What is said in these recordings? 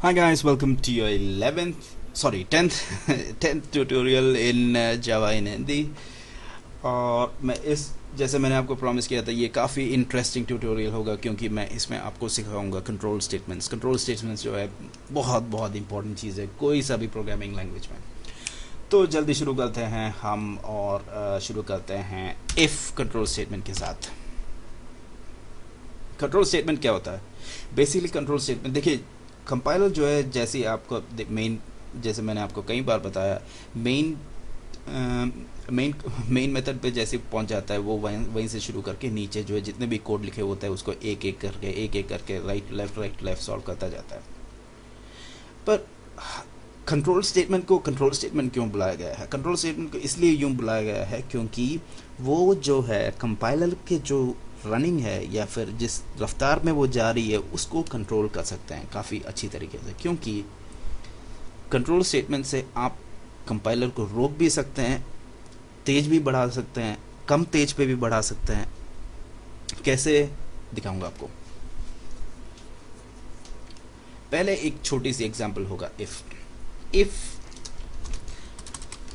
Hi guys, welcome to your 10th 10th tutorial in Java in Hindi। और मैं इस जैसे मैंने आपको प्रॉमिस किया था, ये काफ़ी इंटरेस्टिंग ट्यूटोरियल होगा क्योंकि मैं इसमें आपको सिखाऊंगा कंट्रोल स्टेटमेंट्स जो है बहुत बहुत इंपॉर्टेंट चीज़ है कोई सा भी प्रोग्रामिंग लैंग्वेज में। तो जल्दी शुरू करते हैं हम और शुरू करते हैं इफ़ कंट्रोल स्टेटमेंट के साथ। कंट्रोल स्टेटमेंट क्या होता है? बेसिकली कंट्रोल स्टेटमेंट देखिए, कंपाइलर जो है जैसे आपको मेन, जैसे मैंने आपको कई बार बताया, मेन मेन मेन मेथड पे जैसे पहुंच जाता है वो वहीं से शुरू करके नीचे जो है जितने भी कोड लिखे होते हैं उसको एक एक करके राइट लेफ्ट सॉल्व करता जाता है। पर कंट्रोल स्टेटमेंट को कंट्रोल स्टेटमेंट क्यों बुलाया गया है? कंट्रोल स्टेटमेंट को इसलिए यूं बुलाया गया है क्योंकि वो जो है कंपाइलर के जो रनिंग है या फिर जिस रफ्तार में वो जा रही है उसको कंट्रोल कर सकते हैं काफ़ी अच्छी तरीके से। क्योंकि कंट्रोल स्टेटमेंट से आप कंपाइलर को रोक भी सकते हैं, तेज भी बढ़ा सकते हैं, कम तेज पे भी बढ़ा सकते हैं। कैसे दिखाऊंगा आपको। पहले एक छोटी सी एग्जांपल होगा इफ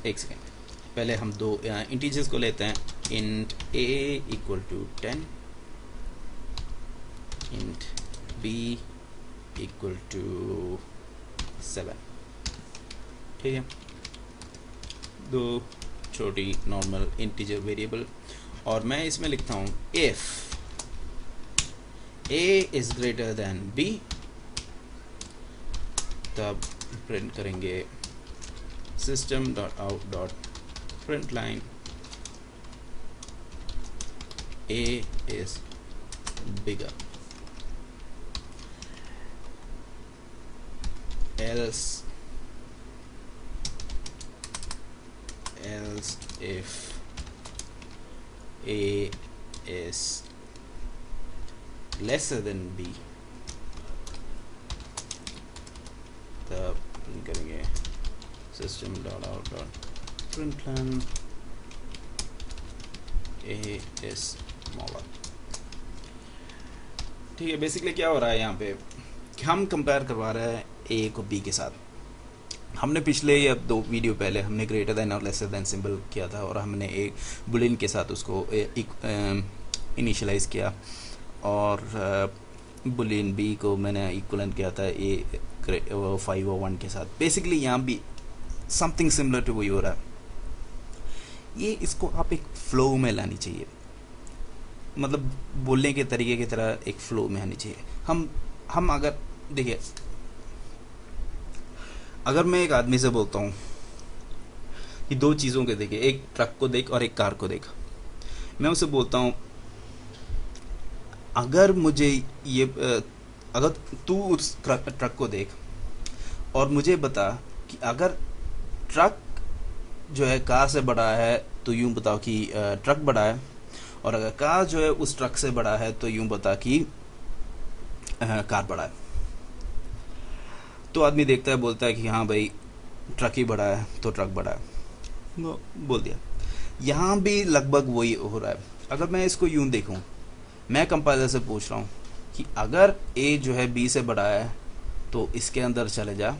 एक सेकेंड, पहले हम दो इंटीजर्स को लेते हैं। Int a equal to 10, int b equal to 7। ठीक है, दो छोटी नॉर्मल इंटीजर वेरिएबल, और मैं इसमें लिखता हूँ if a is greater than b, तब प्रिंट करेंगे system dot out dot print line a is bigger, else if a is lesser than b, तब प्रिंट करेंगे system dot out dot print line a is smaller। ठीक है, basically क्या हो रहा है यहाँ पे कि हम कंपेयर करवा रहे हैं ए को बी के साथ। हमने पिछले या दो वीडियो पहले हमने ग्रेटर देन और लेसर देन सिंबल किया था और हमने एक बुलियन के साथ उसको इनिशियलाइज किया, और बुलियन बी को मैंने इक्वलेंट किया था ए 501 के साथ। बेसिकली यहाँ भी समथिंग सिमिलर टू वही हो रहा है। ये इसको आप एक फ्लो में लानी चाहिए, मतलब बोलने के तरीके की तरह एक फ्लो में आनी चाहिए। हम अगर देखिए, अगर मैं एक आदमी से बोलता हूँ कि दो चीज़ों के देखिए, एक ट्रक को देख और एक कार को देख, मैं उसे बोलता हूँ अगर मुझे ये अगर तू उस ट्रक को देख और मुझे बता कि अगर ट्रक जो है कार से बड़ा है तो यूं बताओ कि ट्रक बड़ा है, और अगर कार जो है उस ट्रक से बड़ा है तो यूं बता कि कार बड़ा है। तो आदमी देखता है, बोलता है कि हाँ भाई ट्रक ही बड़ा है तो ट्रक बड़ा है, वो बोल दिया। यहाँ भी लगभग वही हो रहा है। अगर मैं इसको यूं देखूं, मैं कंपाइलर से पूछ रहा हूँ कि अगर ए जो है बी से बड़ा है तो इसके अंदर चले जा,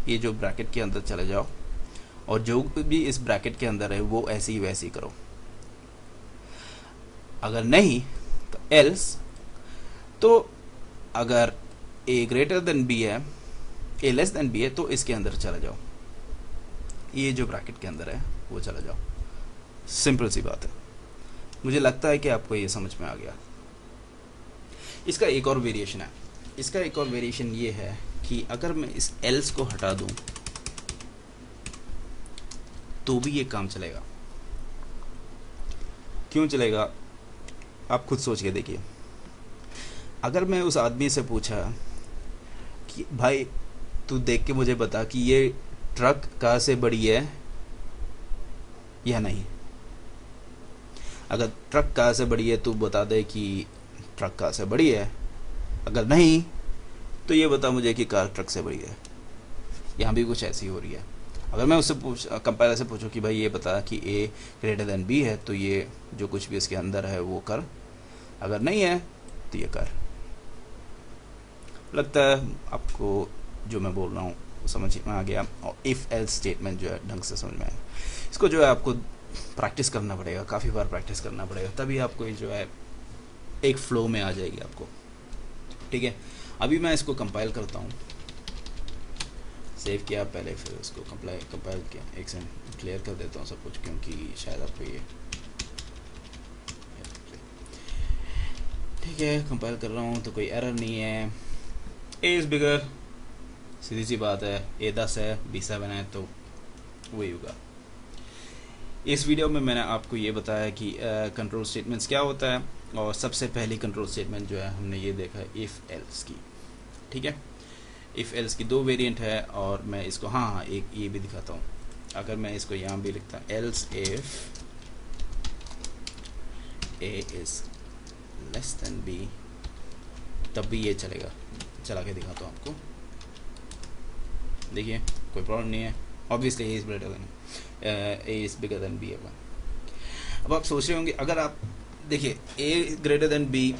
ये जो ब्रैकेट के अंदर चले जाओ, और जो भी इस ब्रैकेट के अंदर है वो ऐसे ही वैसे ही करो। अगर नहीं तो एल्स, तो अगर ए ग्रेटर देन बी है, ए लेस देन बी है, तो इसके अंदर चला जाओ, ये जो ब्रैकेट के अंदर है वो चला जाओ। सिंपल सी बात है। मुझे लगता है कि आपको ये समझ में आ गया। इसका एक और वेरिएशन है। इसका एक और वेरिएशन ये है कि अगर मैं इस एल्स को हटा दूं तो भी ये काम चलेगा। क्यों चलेगा आप खुद सोच के देखिए। अगर मैं उस आदमी से पूछा कि भाई तू देख के मुझे बता कि ये ट्रक कार से बड़ी है या नहीं, अगर ट्रक कार से बड़ी है तो बता दे कि ट्रक कार से बड़ी है, अगर नहीं तो ये बता मुझे कि कार ट्रक से बड़ी है। यहाँ भी कुछ ऐसी हो रही है। अगर मैं उससे कंपाइलर से पूछूं कि भाई ये बता कि ए ग्रेटर देन बी है तो ये जो कुछ भी इसके अंदर है वो कर, अगर नहीं है तो ये कर। लगता है आपको जो मैं बोल रहा हूँ समझ में आ गया, और इफ़ एल्स स्टेटमेंट जो है ढंग से समझ में आया। इसको जो है आपको प्रैक्टिस करना पड़ेगा, काफ़ी बार प्रैक्टिस करना पड़ेगा, तभी आपको ये जो है एक फ्लो में आ जाएगी आपको। ठीक है, अभी मैं इसको कंपाइल करता हूँ, सेव किया पहले, फिर इसको कंपाइल किया। एक सेकंड क्लियर कर देता हूँ सब कुछ, क्योंकि शायद आपको ये ठीक है। कंपाइल कर रहा हूँ तो कोई एरर नहीं है। ए इज़ बिगर, सीधी सी बात है, ए 10 है, बी 7 है, तो वही होगा। इस वीडियो में मैंने आपको ये बताया कि कंट्रोल स्टेटमेंट्स क्या होता है, और सबसे पहली कंट्रोल स्टेटमेंट जो है हमने ये देखा है इफ़ एल्स की। ठीक है, इफ़ एल्स की दो वेरिएंट है, और मैं इसको हाँ एक ये भी दिखाता हूँ। अगर मैं इसको यहाँ भी लिखता else if A is less than B, तब भी ये चलेगा। चला के दिखाता हूँ आपको, देखिए कोई प्रॉब्लम नहीं है। Obviously A is greater than A is bigger than B होगा। अब आप सोच रहे होंगे, अगर आप देखिए ए ग्रेटर देन बी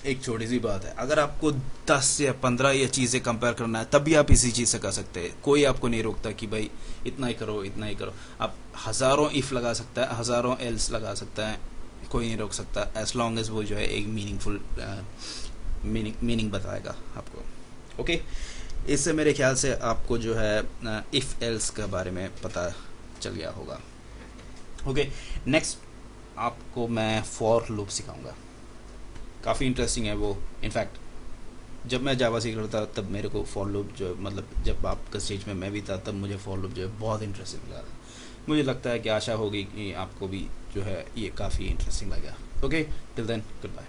एक छोटी सी बात है, अगर आपको 10 या 15 ये चीज़ें कंपेयर करना है तब भी आप इसी चीज़ से कर सकते हैं, कोई आपको नहीं रोकता कि भाई इतना ही करो इतना ही करो। आप हज़ारों इफ़ लगा सकता है, हज़ारों एल्स लगा सकता है, कोई नहीं रोक सकता, एज लॉन्ग एज वो जो है एक मीनिंगफुल मीनिंग बताएगा आपको। ओके, इससे मेरे ख्याल से आपको जो है इफ़ एल्स के बारे में पता चल गया होगा। ओके, नेक्स्ट आपको मैं फॉर लूप सिखाऊंगा, काफ़ी इंटरेस्टिंग है वो। इनफैक्ट जब मैं जावा सीख रहा था तब मेरे को फॉर लूप जो मतलब जब आपका स्टेज में मैं भी था तब मुझे फॉर लूप जो है बहुत इंटरेस्टिंग लगा। मुझे लगता है कि आशा होगी कि आपको भी जो है ये काफ़ी इंटरेस्टिंग लगा। Okay, till then good bye.